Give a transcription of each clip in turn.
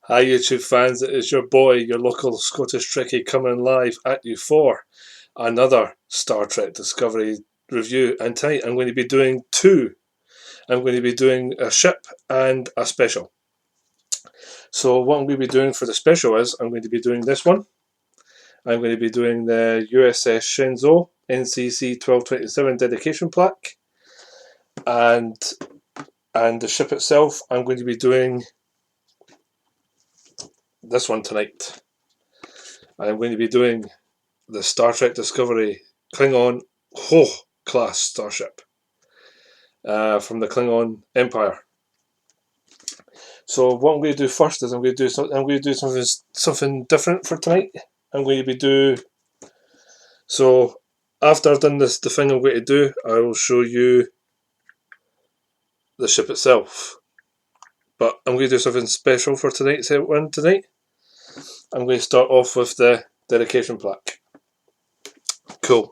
Hi YouTube fans, it is your boy, your local Scottish Trekkie coming live at you for another Star Trek Discovery review, and tonight I'm going to be doing two. I'm going to be doing a ship and a special. So what I'm going to be doing for the special is, I'm going to be doing this one. I'm going to be doing the USS Shenzhou NCC 1227 dedication plaque, and the ship itself I'm going to be doing this one tonight. I'm going to be doing the Star Trek Discovery Klingon Qugh class starship from the Klingon Empire. So what I'm going to do first is I'm going to do something different for tonight. I'm going to be so after I've done this, the thing I'm going to do, I will show you the ship itself. But I'm going to do something special for tonight's one tonight. I'm going to start off with the dedication plaque. Cool.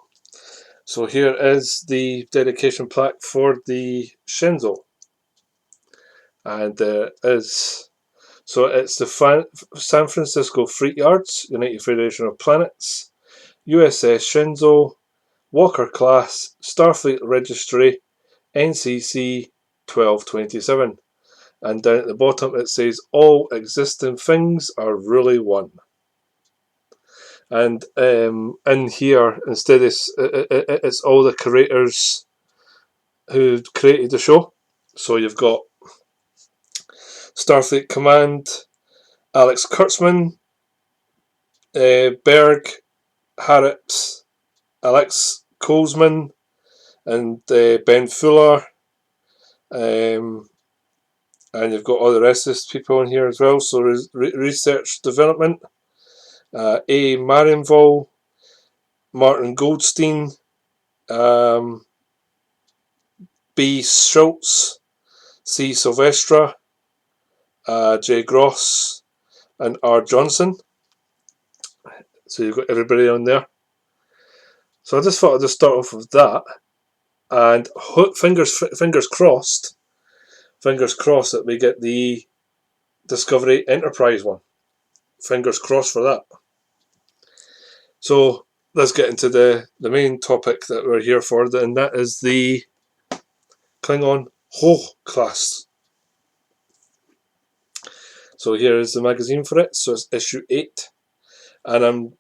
So here is the dedication plaque for the Shenzhou. And there is, so it's the San Francisco Fleet Yards, United Federation of Planets, USS Shenzhou, Walker Class, Starfleet Registry, NCC 1227. And down at the bottom it says, all existing things are really one. And in here, instead it's all the creators who created the show. So you've got Starfleet Command, Alex Kurtzman, Berg, Harrips, Alex Kolsman, and Ben Fuller. And you've got all the rest of these people in here as well. So research development, A. Marienval, Martin Goldstein, B. Schultz, C. Silvestra, J. Gross, and R. Johnson. So you've got everybody on there. So I just thought I'd just start off with that, and fingers crossed that we get the Discovery Enterprise one. Fingers crossed for that. So let's get into the main topic that we're here for, and that is the Klingon Qugh class. So here is the magazine for it. So it's issue 8, and I'm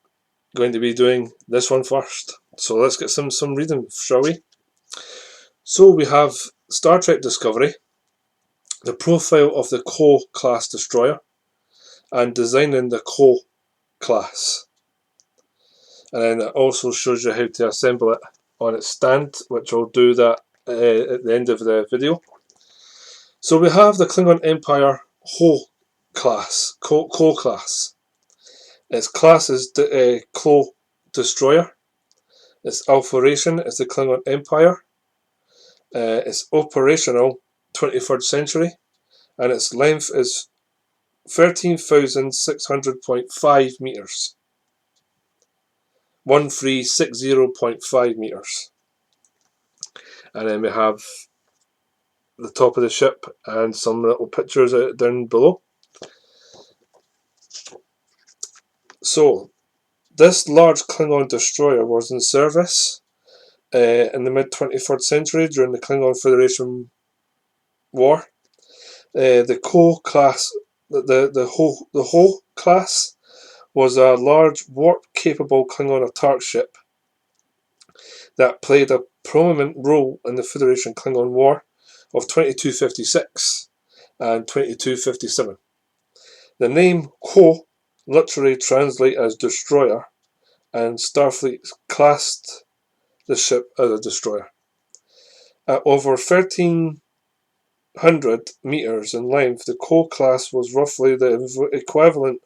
going to be doing this one first. So let's get some reading, shall we? So we have Star Trek Discovery, the profile of the Qugh class destroyer, and designing the Qugh class. And then it also shows you how to assemble it on its stand, which I'll do that at the end of the video. So we have the Klingon Empire Qugh class, Qugh class. Its class is Qugh Destroyer. Its Alpha-ration is the Klingon Empire. It's operational 21st century, and its length is 13,600.5 meters. 1360.5 meters. And then we have the top of the ship and some little pictures down below. So this large Klingon destroyer was in service in the mid-21st century during the Klingon Federation War. The Qugh class, the Qugh class, was a large warp-capable Klingon attack ship that played a prominent role in the Federation Klingon War of 2256 and 2257. The name Qugh literally translates as destroyer, and Starfleet classed the ship as a destroyer. At over 1,300 meters in length, the Qugh class was roughly the equivalent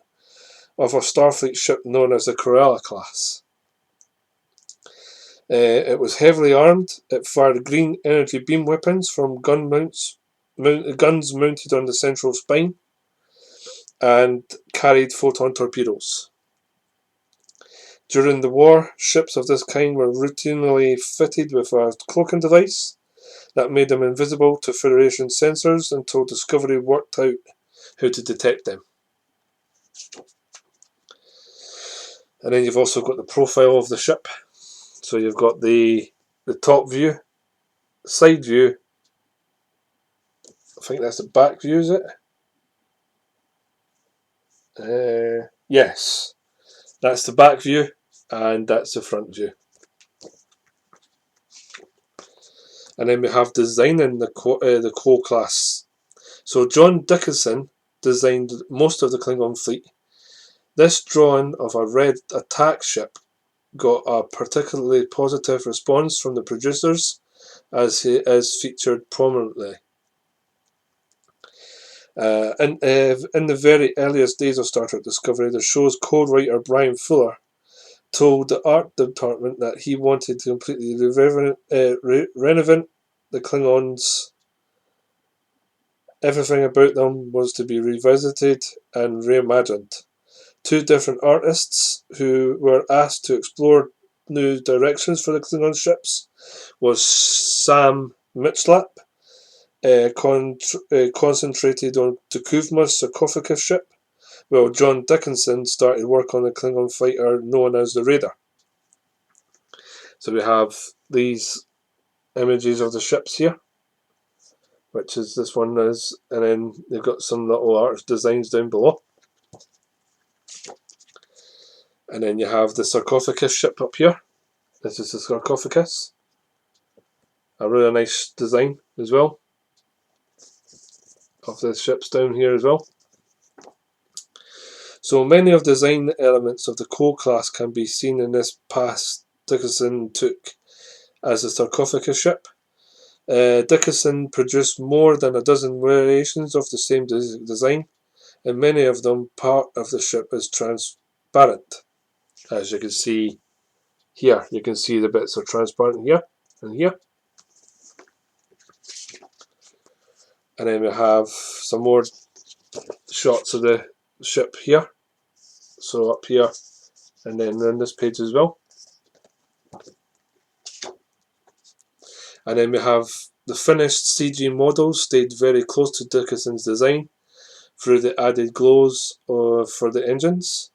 of a Starfleet ship known as the Cruella class. It was heavily armed. It fired green energy beam weapons from guns mounted on the central spine, and carried photon torpedoes. During the war, ships of this kind were routinely fitted with a cloaking device that made them invisible to Federation sensors until Discovery worked out how to detect them. And then you've also got the profile of the ship. So you've got the top view, side view. I think that's the back view, is it? Yes, that's the back view, and that's the front view. And then we have designing the Qugh class. So John Dickinson designed most of the Klingon fleet. This drawing of a red attack ship got a particularly positive response from the producers, as he is featured prominently. In the very earliest days of Star Trek Discovery, the show's co-writer Brian Fuller told the art department that he wanted to completely renovate the Klingons. Everything about them was to be revisited and reimagined. Two different artists who were asked to explore new directions for the Klingon ships was Sam Michlap, concentrated on Qugh sarcophagus ship, while John Dickinson started work on the Klingon fighter known as the Raider. So we have these images of the ships here, which is this one is, and then they've got some little art designs down below. And then you have the sarcophagus ship up here. This is the sarcophagus. A really nice design as well of the ships down here as well. So many of the design elements of the Qugh class can be seen in this pass Dickinson took as a sarcophagus ship. Dickinson produced more than a dozen variations of the same design, and many of them part of the ship is transparent. As you can see here, you can see the bits are transparent here and here. And then we have some more shots of the ship here. So up here, and then on this page as well. And then we have the finished CG models stayed very close to Dickinson's design through the added glows for the engines.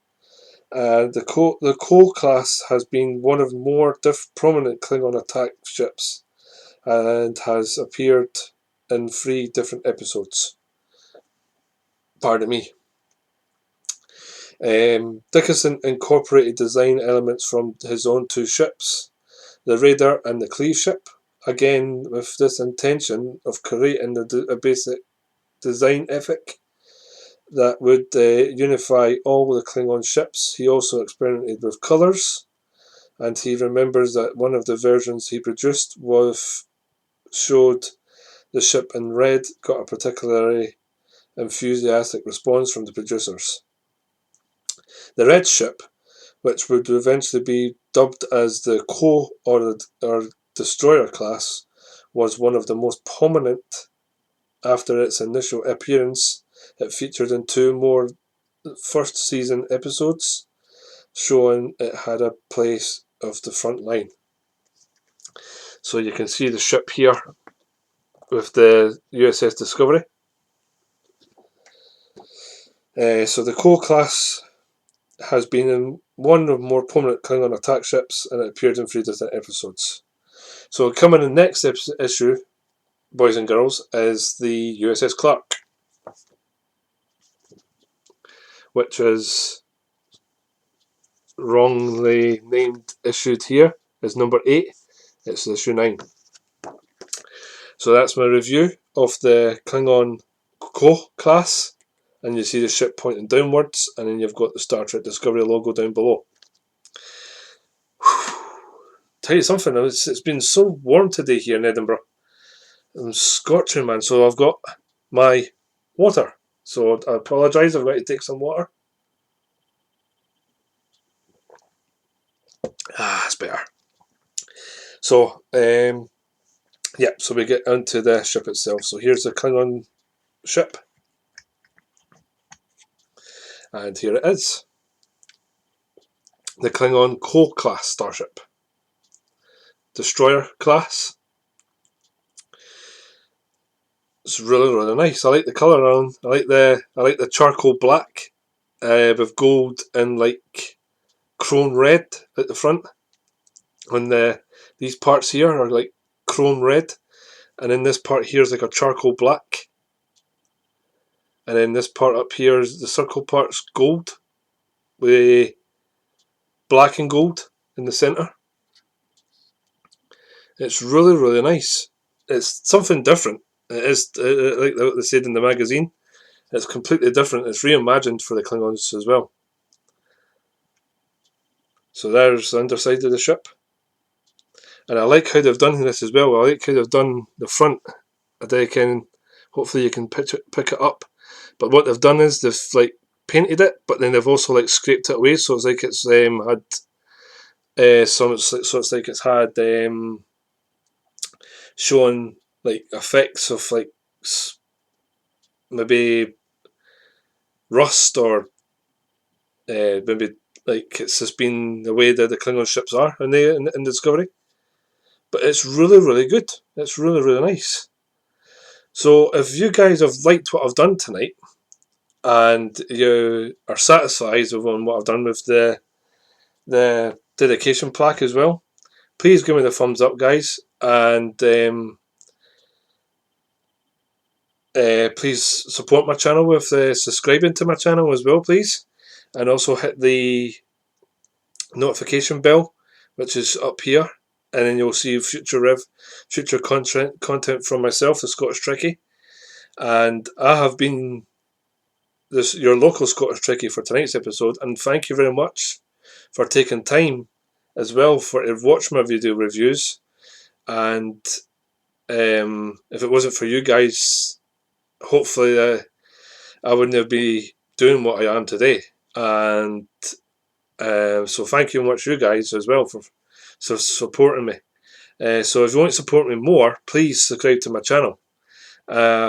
The Qugh class has been one of more prominent Klingon attack ships and has appeared in 3 different episodes. Pardon me. Dickinson incorporated design elements from his own 2 ships, the Raider and the Qugh ship, again with this intention of creating a basic design ethic that would unify all the Klingon ships. He also experimented with colours, and he remembers that one of the versions he produced showed the ship in red, got a particularly enthusiastic response from the producers. The red ship, which would eventually be dubbed as the Qugh or Destroyer class, was one of the most prominent after its initial appearance. It featured in 2 more first season episodes, showing it had a place of the front line. So you can see the ship here with the USS Discovery. So the Qugh class has been in one of the more prominent Klingon attack ships, and it appeared in 3 different episodes. So coming in the next issue, boys and girls, is the USS Clark, which is wrongly named issued here as number 8. It's issue 9. So that's my review of the Klingon Qugh class, and you see the ship pointing downwards, and then you've got the Star Trek Discovery logo down below. Tell you something, it's been so warm today here in Edinburgh. I'm scorching, man. So I've got my water. So I apologise, I've got to take some water. It's better. So, yeah, so we get into the ship itself. So here's the Klingon ship. And here it is. The Klingon Qugh class starship. Destroyer class. It's really, really nice. I like the colour on. I like the charcoal black with gold and like chrome red at the front. On these parts here are like chrome red, and then this part here is like a charcoal black, and then this part up here is the circle part's gold with black and gold in the centre. It's really, really nice. It's something different. It is, like what they said in the magazine, it's completely different. It's reimagined for the Klingons as well. So there's the underside of the ship. And I like how they've done this as well. I like how they've done the front. Hopefully you can pick it up. But what they've done is they've like painted it, but then they've also like scraped it away. So it's like it's had so it's like it's had shown like effects of like maybe rust or maybe like it's just been the way that the Klingon ships are in Discovery. But it's really, really good. It's really, really nice. So if you guys have liked what I've done tonight and you are satisfied with what I've done with the dedication plaque as well, please give me the thumbs up, guys, and please support my channel with subscribing to my channel as well, please, and also hit the notification bell, which is up here, and then you'll see future content from myself, the Scottish Trekkie. And I have been your local Scottish Trekkie for tonight's episode, and thank you very much for taking time as well to watch my video reviews. And if it wasn't for you guys, hopefully I wouldn't be doing what I am today. And so thank you much, you guys, as well for supporting me. So if you want to support me more, please subscribe to my channel.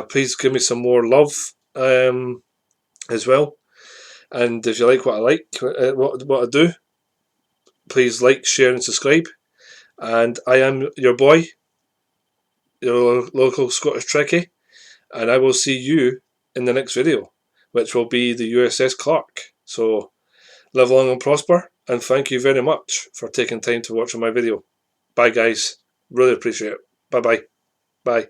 Please give me some more love as well. And if you like what I like, what I do, please like, share, and subscribe. And I am your boy, your local Scottish Trekkie, and I will see you in the next video, which will be the USS Clark. So live long and prosper, and thank you very much for taking time to watch my video. Bye, guys. Really appreciate it. Bye-bye. Bye.